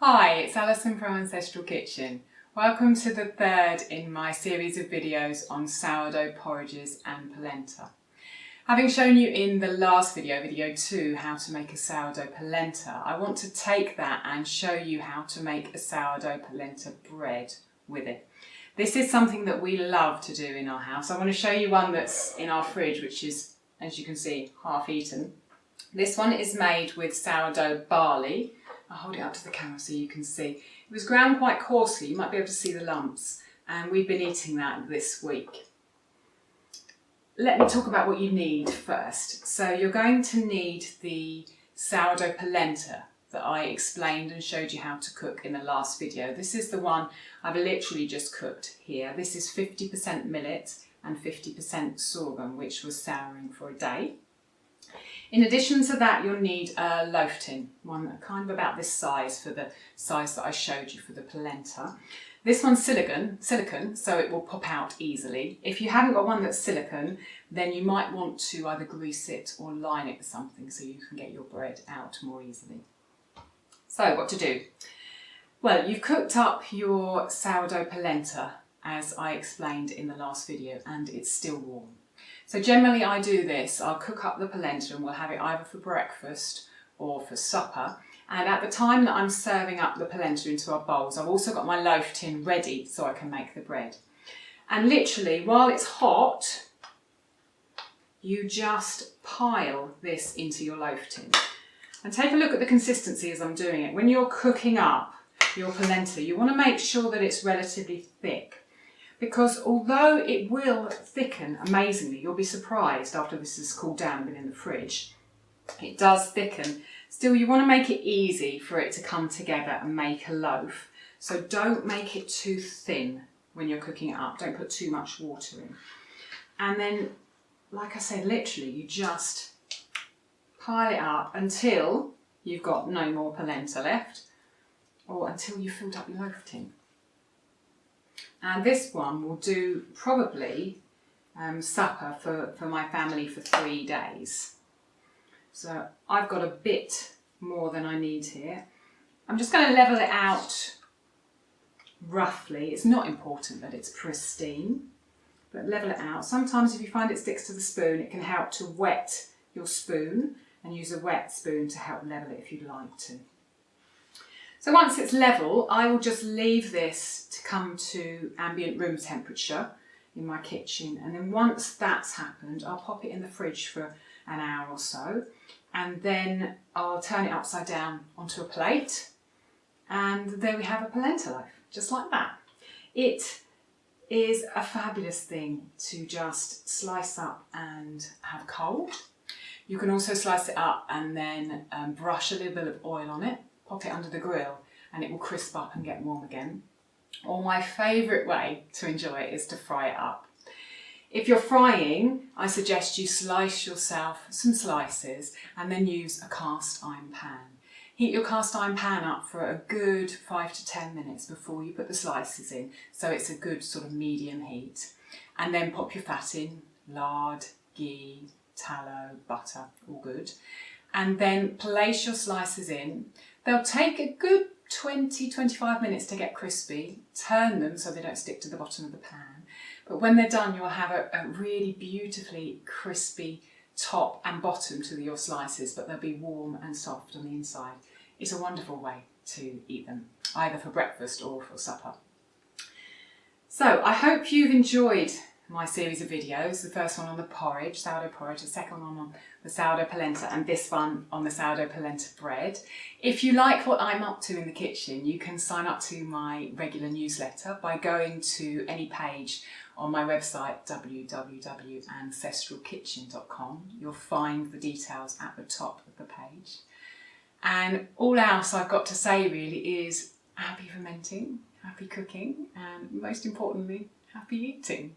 Hi, it's Alison from Ancestral Kitchen. Welcome to the third in my series of videos on sourdough porridges and polenta. Having shown you in the last video, video 2, how to make a sourdough polenta, I want to take that and show you how to make a sourdough polenta bread with it. This is something that we love to do in our house. I want to show you one that's in our fridge, which is, as you can see, half eaten. This one is made with sourdough barley. I'll hold it up to the camera so you can see. It was ground quite coarsely, you might be able to see the lumps, and we've been eating that this week. Let me talk about what you need first. So you're going to need the sourdough polenta that I explained and showed you how to cook in the last video. This is the one I've literally just cooked here. This is 50% millet and 50% sorghum, which was souring for a day. In addition to that, you'll need a loaf tin, one kind of about this size for the size that I showed you for the polenta. This one's silicone, so it will pop out easily. If you haven't got one that's silicone, then you might want to either grease it or line it with something so you can get your bread out more easily. So what to do? Well, you've cooked up your sourdough polenta as I explained in the last video, and it's still warm. So generally I do this, I'll cook up the polenta and we'll have it either for breakfast or for supper. And at the time that I'm serving up the polenta into our bowls, I've also got my loaf tin ready so I can make the bread. And literally, while it's hot, you just pile this into your loaf tin. And take a look at the consistency as I'm doing it. When you're cooking up your polenta, you want to make sure that it's relatively thick. Because although it will thicken amazingly, you'll be surprised after this has cooled down and been in the fridge, it does thicken. Still, you want to make it easy for it to come together and make a loaf. So don't make it too thin when you're cooking it up. Don't put too much water in. And then, like I said, literally you just pile it up until you've got no more polenta left, or until you've filled up your loaf tin. And this one will do probably supper for my family for 3 days. So I've got a bit more than I need here. I'm just going to level it out roughly. It's not important that it's pristine, but level it out. Sometimes if you find it sticks to the spoon, it can help to wet your spoon and use a wet spoon to help level it if you'd like to. So once it's level, I will just leave this to come to ambient room temperature in my kitchen. And then once that's happened, I'll pop it in the fridge for an hour or so. And then I'll turn it upside down onto a plate. And there we have a polenta loaf, just like that. It is a fabulous thing to just slice up and have cold. You can also slice it up and then brush a little bit of oil on it. Pop it under the grill and it will crisp up and get warm again. Or my favourite way to enjoy it is to fry it up. If you're frying, I suggest you slice yourself some slices and then use a cast iron pan. Heat your cast iron pan up for a good 5 to 10 minutes before you put the slices in, so it's a good sort of medium heat. And then pop your fat in, lard, ghee, tallow, butter, all good. And then place your slices in. They'll take a good 20-25 minutes to get crispy. Turn them so they don't stick to the bottom of the pan. But when they're done, you'll have a really beautifully crispy top and bottom to your slices, but they'll be warm and soft on the inside. It's a wonderful way to eat them, either for breakfast or for supper. So I hope you've enjoyed my series of videos, the first one on the porridge, sourdough porridge, the second one on the sourdough polenta, and this one on the sourdough polenta bread. If you like what I'm up to in the kitchen, you can sign up to my regular newsletter by going to any page on my website, www.ancestralkitchen.com. You'll find the details at the top of the page. And all else I've got to say really is happy fermenting, happy cooking, and most importantly, happy eating.